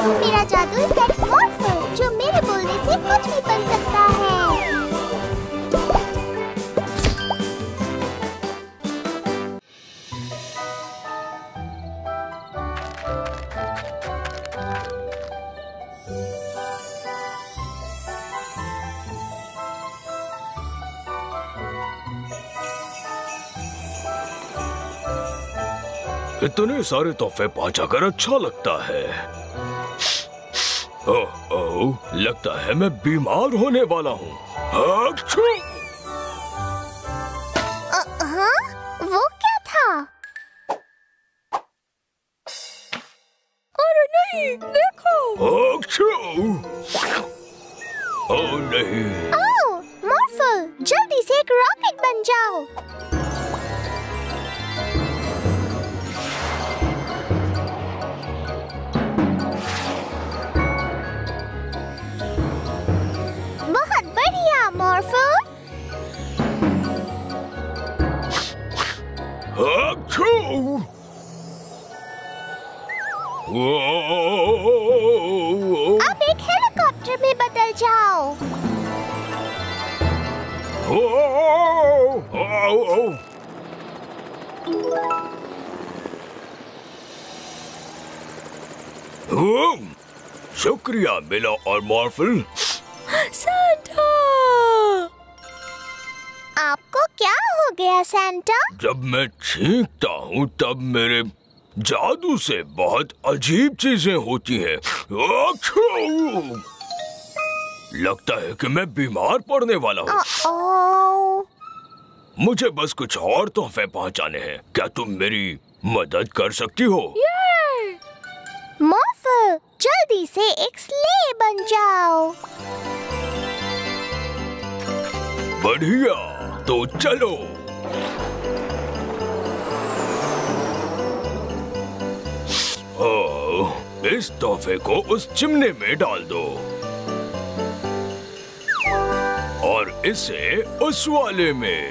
मेरा जादुई पेट मॉर्फल जो मेरे बोलने से कुछ भी बन सकता है। इतने सारे तोहफे पाकर अच्छा लगता है। ओह, लगता है मैं बीमार होने वाला हूँ। हाँ? वो क्या था? अरे नहीं, देखो। ओह नहीं। ओह, मॉर्फल, जल्दी से एक रॉकेट बन जाओ। बहुत बढ़िया मॉर्फल। अब एक हेलीकॉप्टर में बदल जाओ। शुक्रिया मिला और मॉर्फल। सैंटा! आपको क्या हो गया सैंटा? जब मैं छींकता हूँ तब मेरे जादू से बहुत अजीब चीजें होती हैं। लगता है कि मैं बीमार पड़ने वाला हूँ। मुझे बस कुछ और तोहफे पहुँचाने हैं। क्या तुम मेरी मदद कर सकती हो? मॉर्फल, जल्दी से एक स्लेह बन जाओ। बढ़िया, तो चलो। ओह, इस तोहफे को उस चिमने में डाल दो और इसे उस वाले में।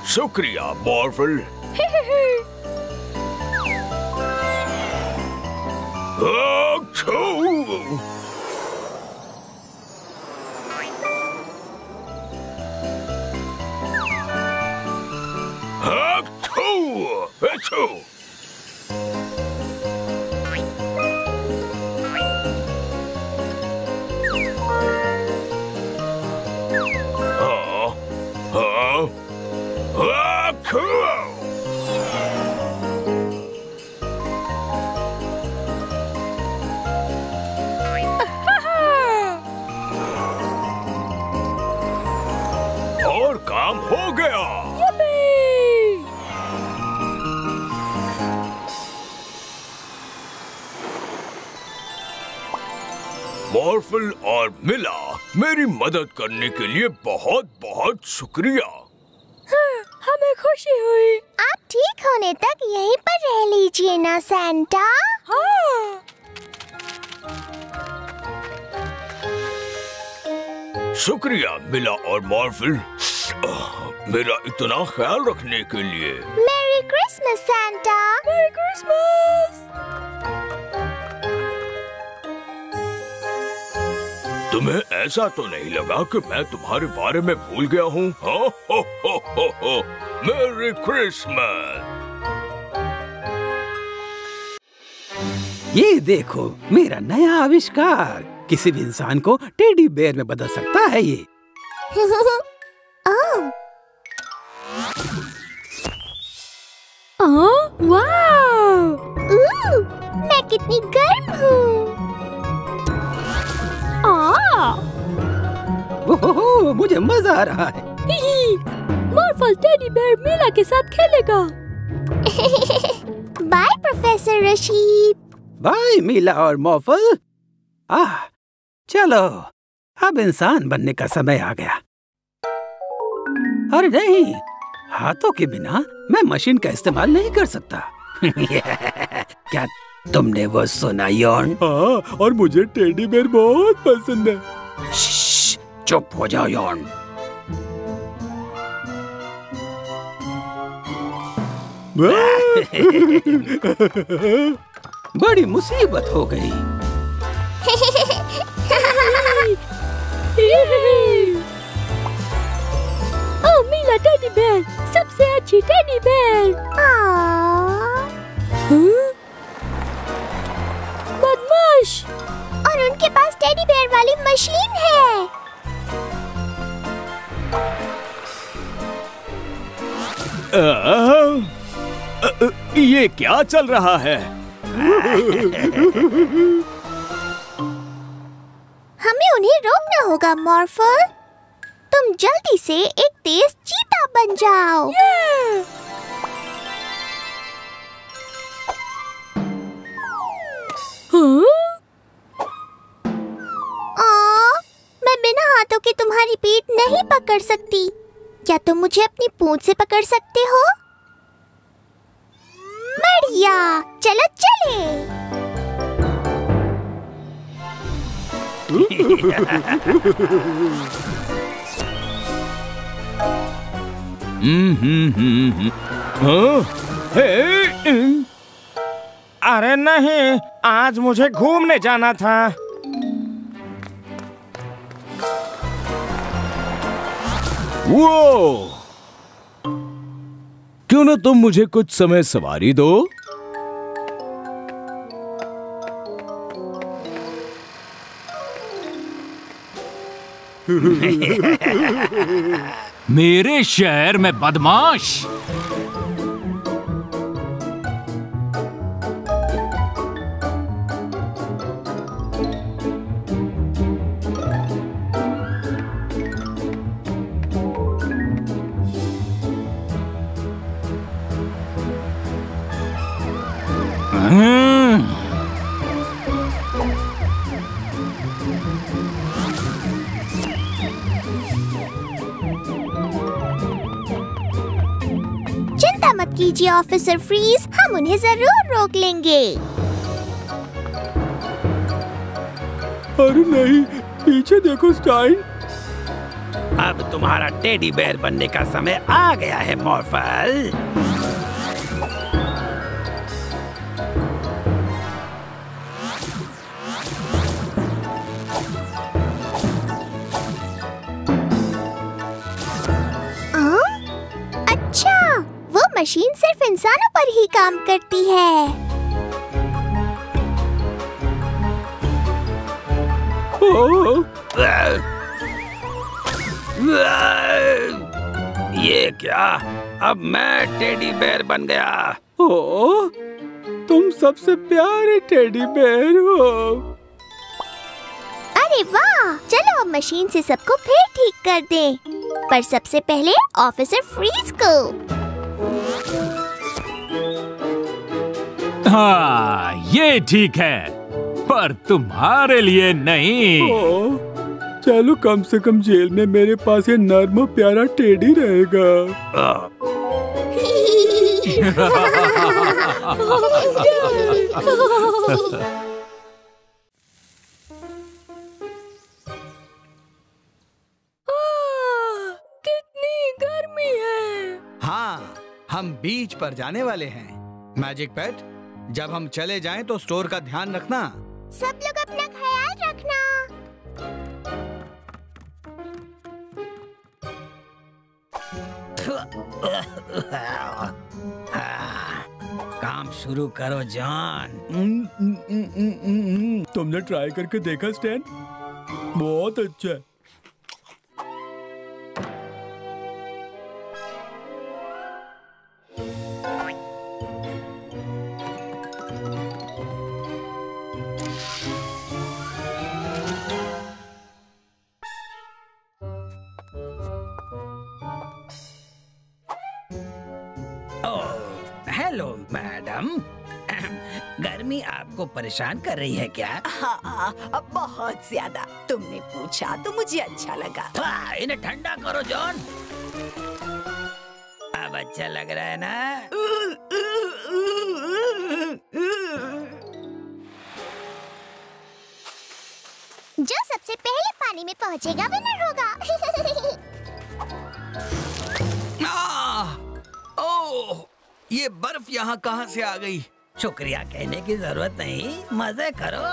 शुक्रिया मॉर्फल। और काम हो गया। मॉर्फल और मिला, मेरी मदद करने के लिए बहुत बहुत शुक्रिया। हमें खुशी हुई। आप ठीक होने तक यहीं पर रह लीजिए ना सैंटा। हाँ। शुक्रिया मिला और मॉर्फल, मेरा इतना ख्याल रखने के लिए। मेरी क्रिसमस सैंटा। मेरी क्रिसमस। तुम्हें ऐसा तो नहीं लगा कि मैं तुम्हारे बारे में भूल गया हूँ? मेरी क्रिसमस। ये देखो मेरा नया आविष्कार। किसी भी इंसान को टेडी बेयर में बदल सकता है ये। वाह! मैं कितनी गर्म हूँ। ओहो, मुझे मजा आ रहा है। मॉर्फल टेडी बेयर मिला के साथ खेलेगा। By professor Rashid. बाय मिला और मॉर्फल। चलो अब इंसान बनने का समय आ गया। अरे नहीं, हाथों के बिना मैं मशीन का इस्तेमाल नहीं कर सकता। क्या तुमने वो सुना यॉर्न? हाँ, और मुझे टेडी बेयर बहुत पसंद है। चुप हो जाओ यॉर्न। बड़ी मुसीबत हो गई। ओह मीला टेडी बेयर, सबसे अच्छी टेडी बेयर। बदमाश। और उनके पास टेडी बेयर वाली मशीन है। ये क्या चल रहा है? हमें उन्हें रोकना होगा मॉर्फल। तुम जल्दी से एक तेज चीता बन जाओ। मैं बिना हाथों के तुम्हारी पीठ नहीं पकड़ सकती। क्या तुम मुझे अपनी पूंछ से पकड़ सकते हो? बढ़िया, चलो चले। अरे नहीं, आज मुझे घूमने जाना था। वो क्यों ना तुम मुझे कुछ समय सवारी दो? मेरे शहर में बदमाश। चिंता मत कीजिए ऑफिसर फ्रीज, हम उन्हें जरूर रोक लेंगे। अरे नहीं, पीछे देखो स्टाइन। अब तुम्हारा टेडी बेयर बनने का समय आ गया है मॉर्फल। अच्छा, वो मशीन सिर्फ इंसानों पर ही काम करती है। ये क्या? अब मैं टेडी बेयर बन गया। ओ, तुम सबसे प्यारे टेडी बेयर हो। अरे वाह, चलो अब मशीन से सबको फिर ठीक कर दें। पर सबसे पहले ऑफिसर फ्रीज को। हाँ, ये ठीक है, पर तुम्हारे लिए नहीं। ओ, चलो कम से कम जेल में मेरे पास ये नर्म प्यारा टेडी रहेगा। कितनी गर्मी है। हाँ, हम बीच पर जाने वाले हैं। मैजिक पेट, जब हम चले जाएं तो स्टोर का ध्यान रखना। सब लोग अपना ख्याल रखना। काम शुरू करो जॉन। तुमने ट्राई करके देखा स्टैन? बहुत अच्छा है। हेलो मैडम, गर्मी आपको परेशान कर रही है क्या? हाँ, अब बहुत ज्यादा। तुमने पूछा तो मुझे अच्छा लगा। इन्हें ठंडा करो जॉन। अब अच्छा लग रहा है ना? जो सबसे पहले पानी में पहुंचेगा विनर होगा। ओह, ये बर्फ यहाँ कहाँ से आ गई? शुक्रिया कहने की जरूरत नहीं, मजे करो।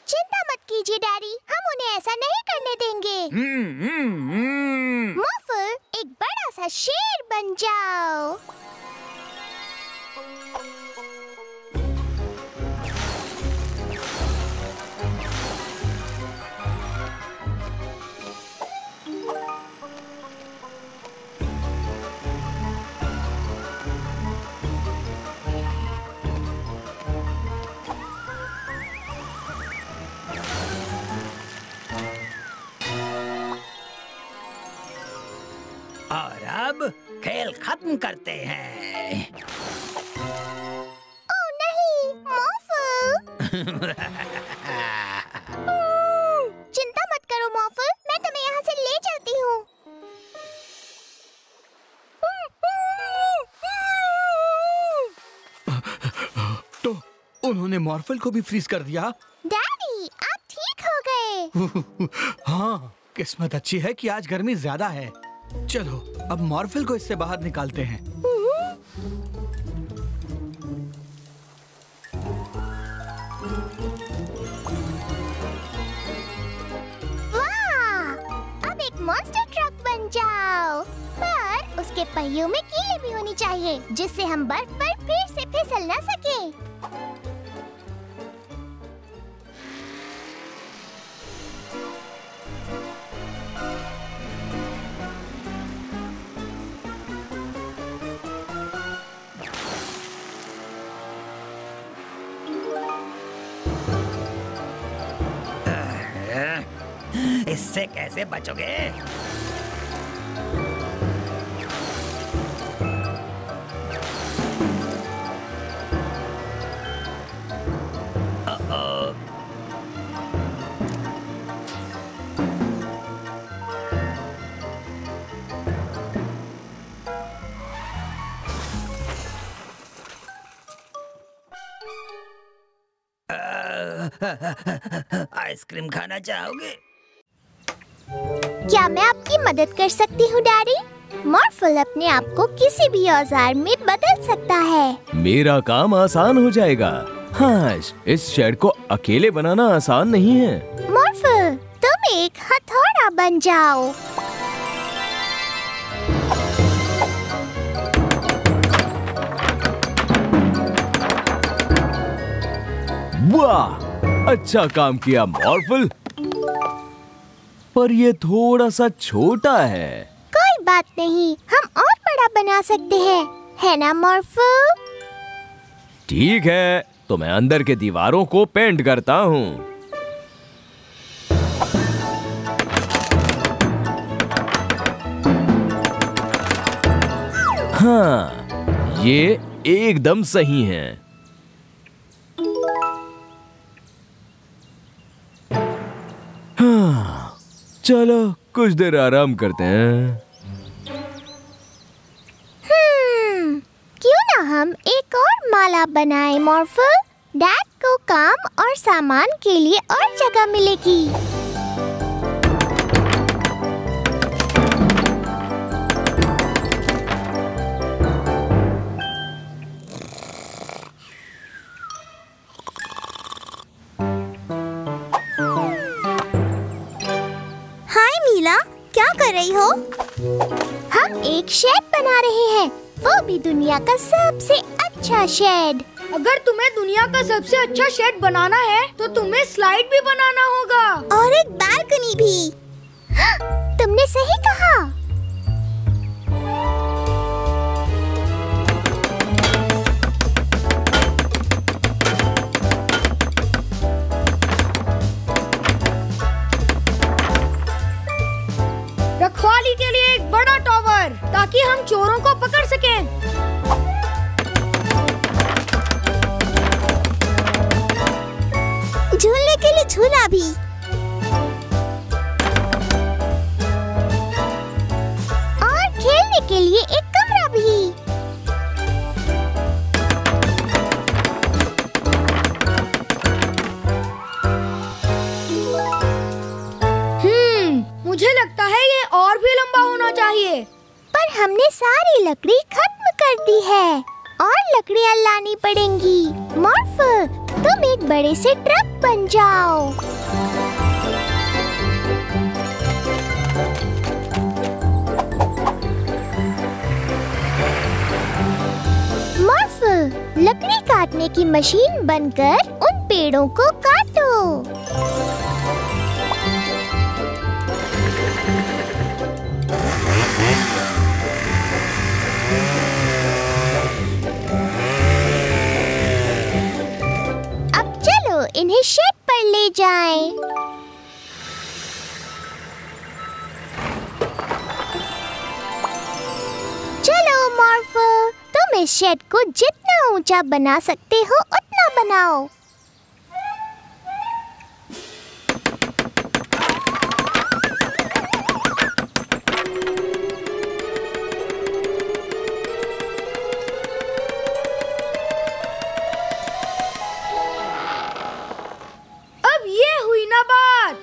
चिंता मत कीजिए डैडी, हम उन्हें ऐसा नहीं करने देंगे। मॉर्फल, एक बड़ा सा शेर बन जाओ। और अब खेल खत्म करते हैं। ओह नहीं, मॉर्फल। चिंता मत करो मॉर्फल, मैं तुम्हें यहाँ से ले चलती हूँ। तो उन्होंने मॉर्फल को भी फ्रीज कर दिया। डैडी, आप ठीक हो गए। हाँ, किस्मत अच्छी है कि आज गर्मी ज्यादा है। चलो अब मॉर्फल को इससे बाहर निकालते हैं। वाह! अब एक मॉन्स्टर ट्रक बन जाओ, पर उसके पहियों में कीलें भी होनी चाहिए, जिससे हम बर्फ पर फिर से फिसल न सके। इससे कैसे बचोगे? आइसक्रीम खाना चाहोगे? क्या मैं आपकी मदद कर सकती हूँ डैडी? मॉर्फल अपने आप को किसी भी औजार में बदल सकता है। मेरा काम आसान हो जाएगा। हाँ, इस शेड को अकेले बनाना आसान नहीं है। मॉर्फल, तुम एक हथौड़ा बन जाओ। वाह, अच्छा काम किया मॉर्फल, पर ये थोड़ा सा छोटा है। कोई बात नहीं, हम और बड़ा बना सकते हैं, है ना मॉर्फल? ठीक है, तो मैं अंदर के दीवारों को पेंट करता हूँ। हाँ, ये एकदम सही है। हाँ, चलो कुछ देर आराम करते हैं। क्यों ना हम एक और माला बनाएं मॉर्फल? डैड को काम और सामान के लिए और जगह मिलेगी। हाय मीला, क्या कर रही हो? हम एक शेड बना रहे हैं, वो भी दुनिया का सबसे अच्छा शेड। अगर तुम्हें दुनिया का सबसे अच्छा शेड बनाना है तो तुम्हें स्लाइड भी बनाना होगा और एक बालकनी भी। तुमने सही कहा। रखवाली के लिए एक बड़ा टॉवर, ताकि हम चोरों को पकड़ सकें। झूलने के लिए झूला भी। और खेलने के लिए एक कमरा भी। पर हमने सारी लकड़ी खत्म कर दी है और लकड़ियाँ लानी पड़ेंगी। मॉर्फल, तुम एक बड़े से ट्रक बन जाओ। मॉर्फल, लकड़ी काटने की मशीन बनकर उन पेड़ों को काटो। अब चलो इन्हें शेड पर ले जाएं। चलो मॉर्फल, तुम इस शेड को जितना ऊंचा बना सकते हो उतना बनाओ। अब ये हुई ना बात।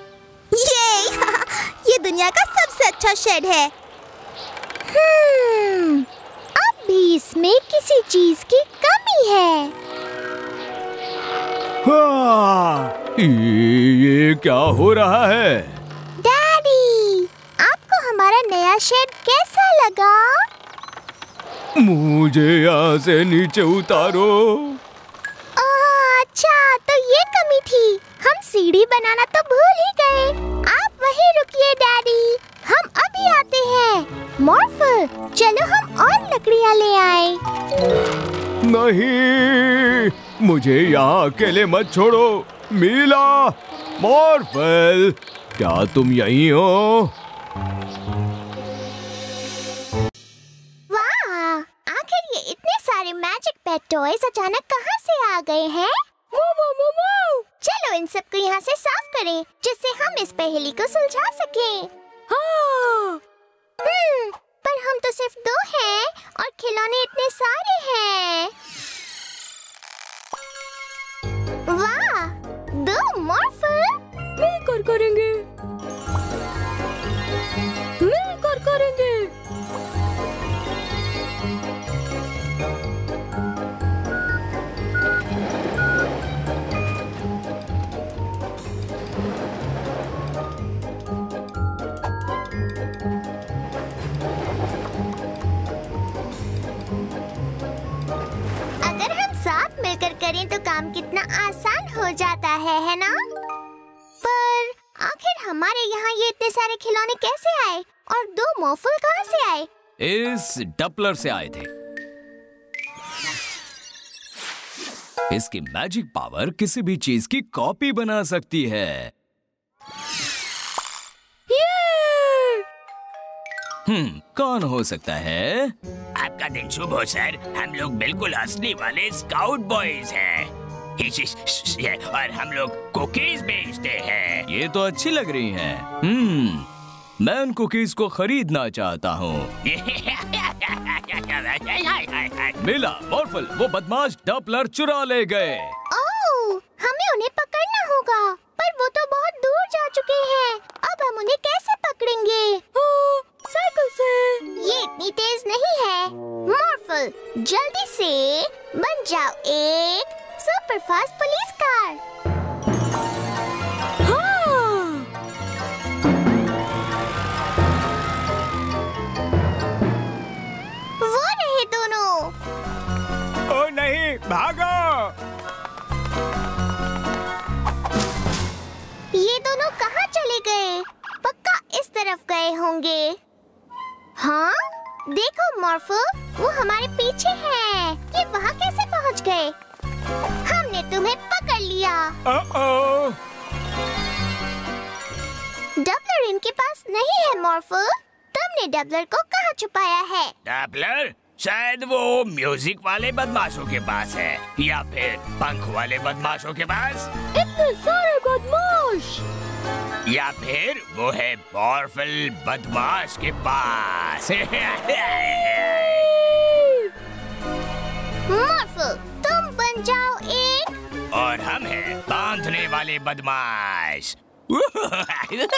ये दुनिया का सबसे अच्छा शेड है। अब भी इसमें किसी चीज की कमी है। ये क्या हो रहा है? डैडी, आपको हमारा नया शेड कैसा लगा? मुझे यहाँ से नीचे उतारो। अच्छा, तो ये कमी थी। हम सीढ़ी बनाना तो भूल ही गए। आप वहीं रुकिए डैडी, हम अभी आते हैं। मॉर्फल, चलो हम और लकड़ियाँ ले आए। नहीं, मुझे यहाँ अकेले मत छोड़ो। मीला, मॉर्फल, क्या तुम यहीं हो? वाह, आखिर ये इतने सारे मैजिक पेट टॉयज अचानक कहाँ से आ गए हैं? चलो इन सब को यहाँ से साफ करें, जिससे हम इस पहेली को सुलझा सकें। हाँ। पर हम तो सिर्फ 2 हैं और खिलौने इतने सारे हैं। वाह, 2 मॉर्फल मिलकर करेंगे। मिलकर करें तो काम कितना आसान हो जाता है ना? पर आखिर हमारे यहाँ ये इतने सारे खिलौने कैसे आए और 2 मॉर्फल कहाँ से आए? इस डपलर से आए थे। इसकी मैजिक पावर किसी भी चीज की कॉपी बना सकती है। कौन हो सकता है? आपका दिन शुभ हो सर। हम लोग बिल्कुल असली वाले स्काउट बॉयज हैं और हम लोग कुकीज बेचते हैं। ये तो अच्छी लग रही हैं। मैं उन कुकीज को खरीदना चाहता हूँ। मिला, मॉर्फल, वो बदमाश डपलर चुरा ले गए। ओह, हमें उन्हें पकड़ना होगा, पर वो तो बहुत दूर जा चुके हैं। अब हम उन्हें कैसे पकड़ेंगे? साइकिल से। ये इतनी तेज नहीं है। मॉर्फल, जल्दी से बन जाओ एक सुपर फास्ट पुलिस कार। हाँ। वो रहे दोनों। ओ नहीं, भागो! ये दोनों कहाँ चले गए? पक्का इस तरफ गए होंगे। हाँ? देखो मॉर्फल, वो हमारे पीछे है। ये वहाँ कैसे पहुँच गए? हमने तुम्हें पकड़ लिया। डबलर इनके पास नहीं है मॉर्फल। तुमने डबलर को कहाँ छुपाया है? डबलर शायद वो म्यूजिक वाले बदमाशों के पास है, या फिर पंख वाले बदमाशों के पास। इतने सारे बदमाश! या फिर वो है मॉर्फल बदमाश के पास। मॉर्फल, तुम बन जाओ एक। और हम हैं बांधने वाले बदमाश। मॉर्फल!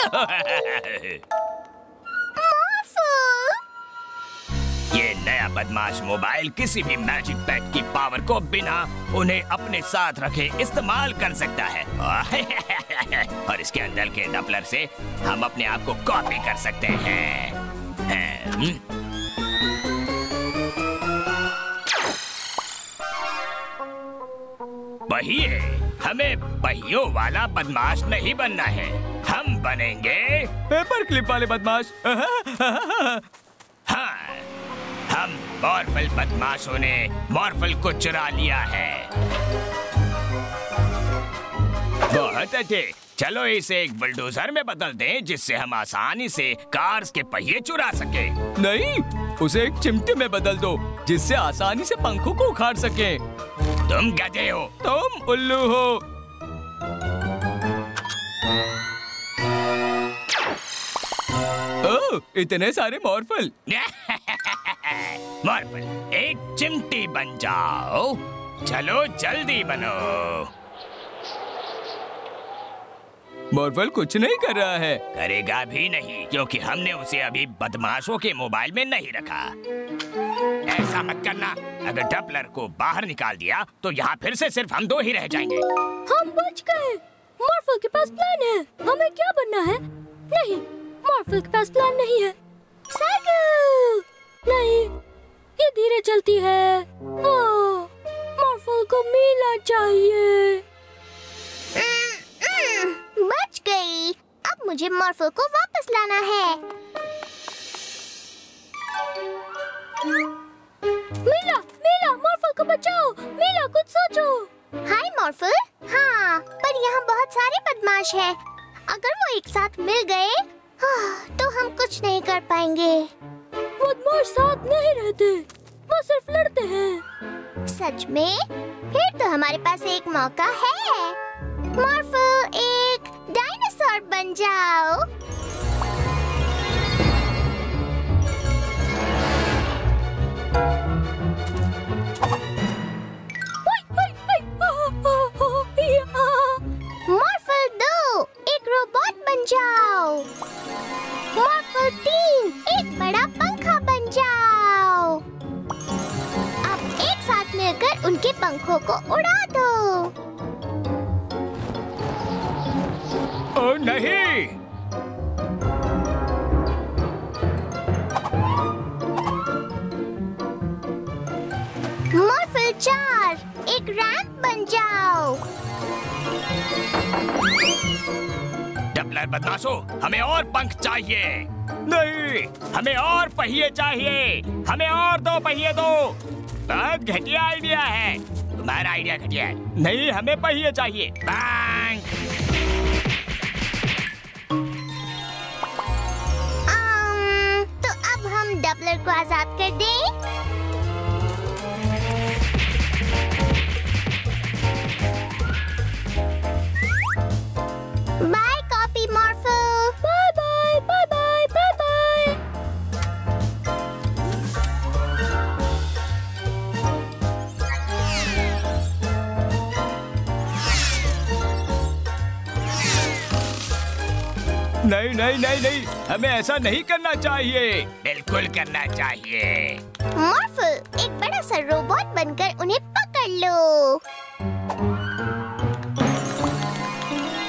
बदमाश मोबाइल किसी भी मैजिक पैट की पावर को बिना उन्हें अपने साथ रखे इस्तेमाल कर सकता है। और इसके अंदर के डपलर से हम अपने आप को कॉपी कर सकते हैं। पहिए, हमें पहियों वाला बदमाश नहीं बनना है, हम बनेंगे पेपर क्लिप वाले बदमाश। हाँ, हम मॉर्फल बदमाशों ने मॉर्फल को चुरा लिया है। बहुत अच्छे, चलो इसे एक बुलडोजर में बदल दें जिससे हम आसानी से कार्स के पहिए चुरा सके। नहीं, उसे एक चिमटे में बदल दो जिससे आसानी से पंखों को उखाड़ सके। तुम गधे हो। तुम उल्लू हो। ओह, इतने सारे मॉर्फल। मॉर्फल, एक चिमटी बन जाओ। चलो जल्दी बनो। मॉर्फल कुछ नहीं कर रहा है। करेगा भी नहीं, क्योंकि हमने उसे अभी बदमाशों के मोबाइल में नहीं रखा। ऐसा मत करना, अगर डपलर को बाहर निकाल दिया तो यहाँ फिर से सिर्फ हम दो ही रह जाएंगे। हम बच गए। मॉर्फल के पास प्लान है। हमें क्या बनना है? नहीं, मॉर्फल के पास प्लान नहीं है। साइकिल नहीं, ये धीरे चलती है। मॉर्फल को मीला चाहिए। बच गई। अब मुझे मॉर्फल को वापस लाना है। मीला, मीला, मॉर्फल को बचाओ। मीला, कुछ सोचो। हाय मॉर्फल। हाँ, पर यहाँ बहुत सारे बदमाश हैं। अगर वो एक साथ मिल गए तो हम कुछ नहीं कर पाएंगे। बदमाश साथ नहीं रहते, वो सिर्फ लड़ते हैं। सच में? फिर तो हमारे पास एक मौका है। मॉर्फल, एक डायनासोर बन जाओ। मॉर्फल 2, एक रोबोट बन जाओ। मॉर्फल 3, एक बड़ा पंखा बन जाओ। अब एक साथ मिलकर उनके पंखों को उड़ा दो। ओ नहीं! मॉर्फल 4, एक रैंप बन जाओ। डपलर बदमाशों, हमें और पंख चाहिए। नहीं, हमें और पहिए चाहिए। हमें और 2 पहिए दो। बहुत घटिया आइडिया है। तुम्हारा आइडिया घटिया है। नहीं, हमें पहिए चाहिए। बैंक। तो अब हम डपलर को आजाद कर दें। बाय कॉपी मॉर्फल। Bye bye bye bye bye bye. नहीं नहीं नहीं नहीं, हमें ऐसा नहीं करना चाहिए। बिल्कुल करना चाहिए। मॉर्फल, एक बड़ा सा रोबोट बनकर उन्हें पकड़ लो।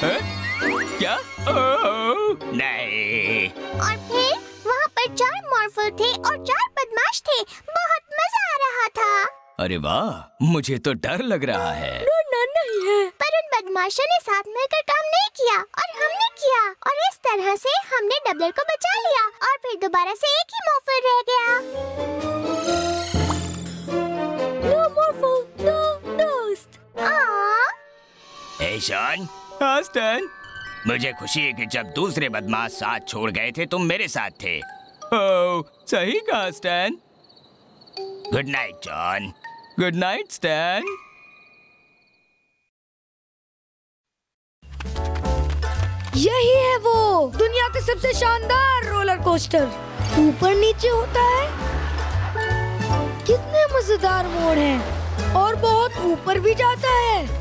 है? क्या? नहीं। और फिर वहाँ पर 4 मॉर्फल थे और 4 बदमाश थे। बहुत मजा आ रहा था। अरे वाह, मुझे तो डर लग रहा है। डरना नहीं है। पर उन बदमाशों ने साथ मिलकर काम नहीं किया और हमने किया, और इस तरह से हमने डबलर को बचा लिया और फिर दोबारा से एक ही मॉर्फल रह गया। नो मॉर्फल, नो दोस्त। हे शॉन। हाँ स्टैन। मुझे खुशी है कि जब दूसरे बदमाश साथ छोड़ गए थे तुम मेरे साथ थे। ओह, सही कहा stand. Good night John. Good night stand. यही है वो दुनिया का सबसे शानदार रोलर कोस्टर। ऊपर नीचे होता है। कितने मजेदार मोड़ हैं और बहुत ऊपर भी जाता है।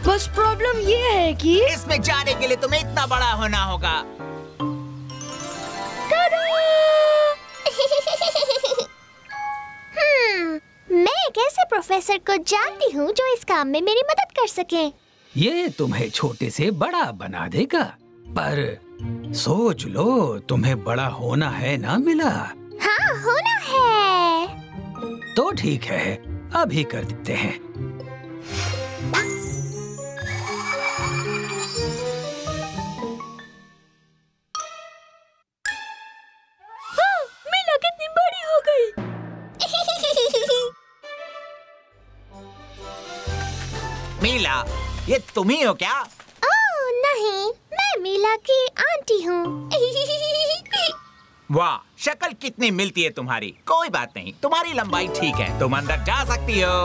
बस प्रॉब्लम ये है कि इसमें जाने के लिए तुम्हें इतना बड़ा होना होगा। प्रोफेसर को जानती हूँ जो इस काम में मेरी मदद कर सके। ये तुम्हें छोटे से बड़ा बना देगा, पर सोच लो, तुम्हें बड़ा होना है ना मिला? हाँ, होना है। तो ठीक है, अभी कर देते हैं। हाँ, मीला कितनी बड़ी हो गई। मीला, ये तुम ही हो क्या? ओह नहीं, मैं मीला की आंटी हूँ। वाह, शक्ल कितनी मिलती है तुम्हारी। कोई बात नहीं, तुम्हारी लंबाई ठीक है, तुम अंदर जा सकती हो।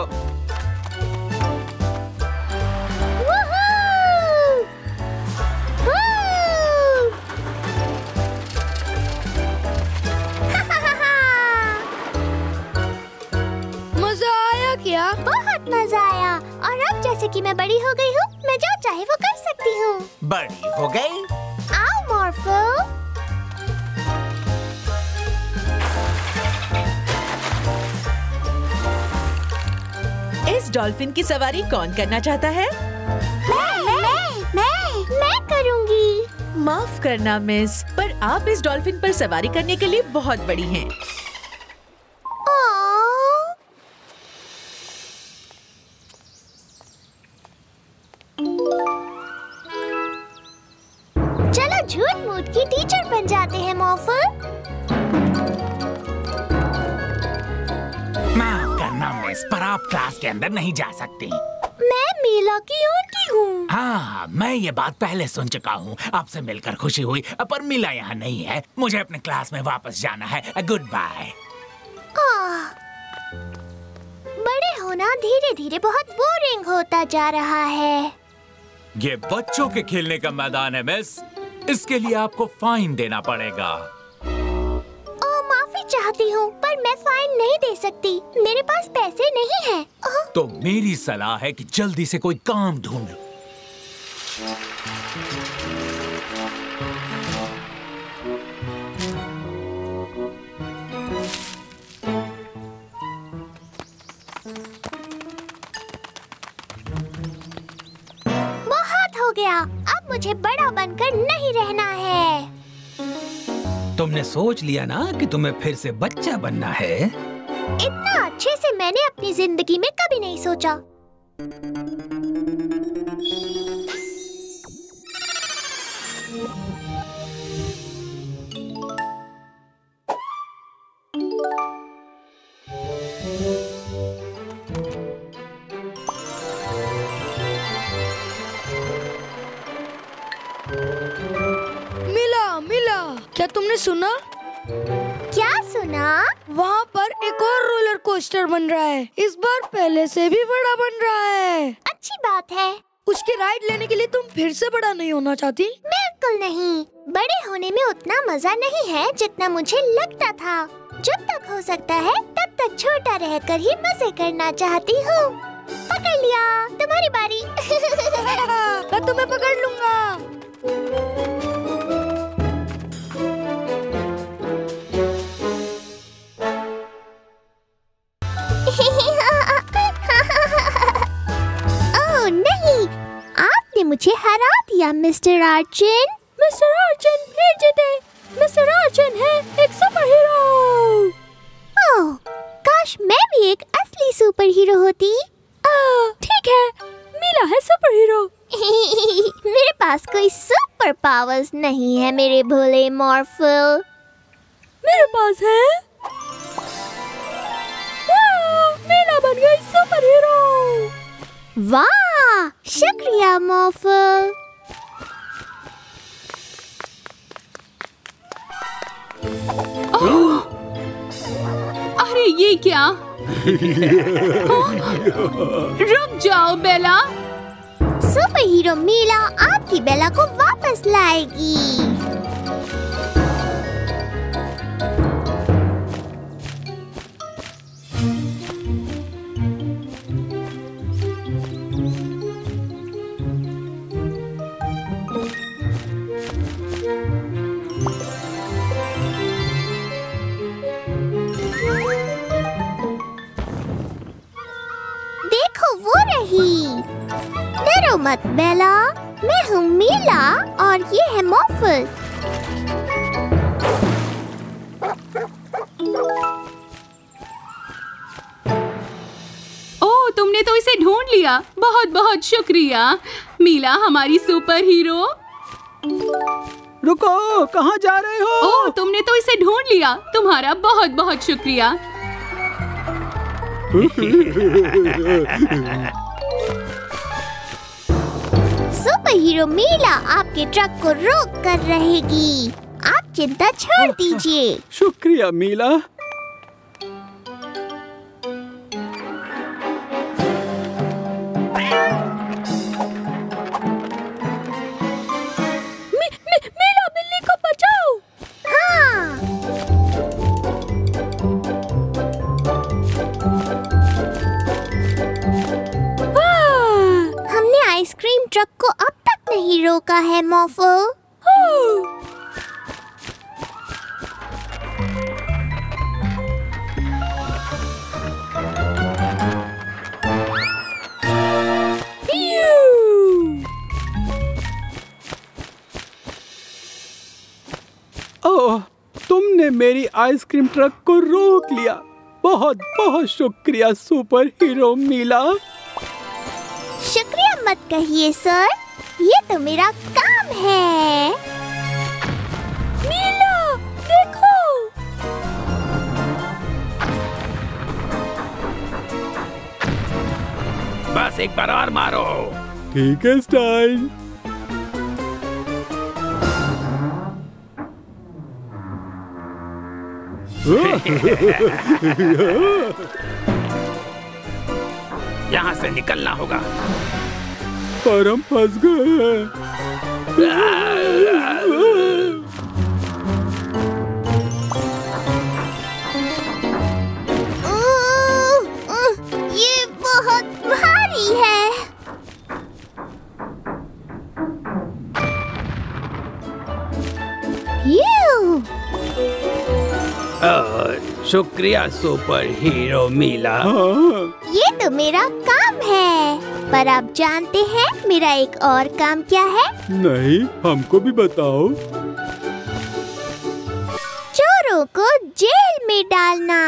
मजा आया क्या? बहुत मजा आया। और अब जैसे कि मैं बड़ी हो गई हूँ, मैं जो चाहे वो कर सकती हूँ। बड़ी हो गई? आओ मॉर्फल। इस डॉल्फिन की सवारी कौन करना चाहता है? मैं करूँगी। माफ करना मिस, पर आप इस डॉल्फिन पर सवारी करने के लिए बहुत बड़ी हैं। चलो झूठ मूठ की टीचर बन जाते हैं मॉर्फल। माफ करना मिस, पर आप क्लास के अंदर नहीं जा सकती। मैं मीला की आंटी हूँ। हाँ, मैं ये बात पहले सुन चुका हूँ। आपसे मिलकर खुशी हुई, पर मीला यहाँ नहीं है। मुझे अपने क्लास में वापस जाना है। Good bye. बड़े होना धीरे धीरे बहुत बोरिंग होता जा रहा है। ये बच्चों के खेलने का मैदान है मिस, इसके लिए आपको फाइन देना पड़ेगा। माफी चाहती हूँ, पर मैं फाइन नहीं दे सकती। मेरे पास पैसे नहीं हैं। तो मेरी सलाह है कि जल्दी से कोई काम ढूंढ लो। बहुत हो गया, अब मुझे बड़ा बनकर नहीं रहना है। तुमने सोच लिया ना कि तुम्हें फिर से बच्चा बनना है? इतना अच्छे से मैंने अपनी जिंदगी में कभी नहीं सोचा। मिला, क्या तुमने सुना? क्या सुना? वहाँ पर एक और रोलर कोस्टर बन रहा है। इस बार पहले से भी बड़ा बन रहा है। अच्छी बात है। उसकी राइड लेने के लिए तुम फिर से बड़ा नहीं होना चाहती? बिल्कुल नहीं। बड़े होने में उतना मजा नहीं है जितना मुझे लगता था। जब तक हो सकता है तब तक छोटा रहकर ही मजे करना चाहती हूँ। पकड़ लिया, तुम्हारी बारी। मैं तुम्हें पकड़ लूंगा। ओह नहीं, आपने मुझे हरा दिया मिस्टर आर्चिन। मिस्टर आर्चिन फिर जीते। मिस्टर आर्चिन है एक सुपर हीरो। ओह, काश मैं भी एक असली सुपर हीरो होती। ठीक है, मीला है सुपर हीरो। मेरे पास कोई सुपर पावर्स नहीं है मेरे भोले मॉर्फल। मेरे पास है। मीला बन गई सुपर हीरो। वाह, शुक्रिया मॉर्फल। अरे ये क्या? रुक जाओ बेला। सुपर हीरो मीला आपकी बेला को वापस लाएगी। मत बेला, मैं हूँ मीला और ये है मॉर्फल। ओह, तुमने तो इसे ढूंढ लिया। बहुत बहुत शुक्रिया मीला, हमारी सुपर हीरो। रुको, कहाँ जा रहे हो? ओह, तुमने तो इसे ढूंढ लिया। तुम्हारा बहुत बहुत शुक्रिया। सुपर हीरो मीला आपके ट्रक को रोक कर रहेगी। आप चिंता छोड़ दीजिए। शुक्रिया मीला। मीला, बिल्ली को बचाओ। हाँ। हमने आइसक्रीम ट्रक को अब तक नहीं रोका है मॉर्फल। ओह, तुमने मेरी आइसक्रीम ट्रक को रोक लिया। बहुत बहुत शुक्रिया सुपर हीरो मीला। शुक्रिया मत कहिए सर, ये तो मेरा काम है। मीला, देखो। बस एक बार और मारो। ठीक है स्टाइल। यहाँ से निकलना होगा। पर हम फंस गए हैं। ये बहुत भारी है। शुक्रिया सुपर हीरो मीला। ये तो मेरा काम है, पर आप जानते हैं मेरा एक और काम क्या है? नहीं, हमको भी बताओ। चोरों को जेल में डालना।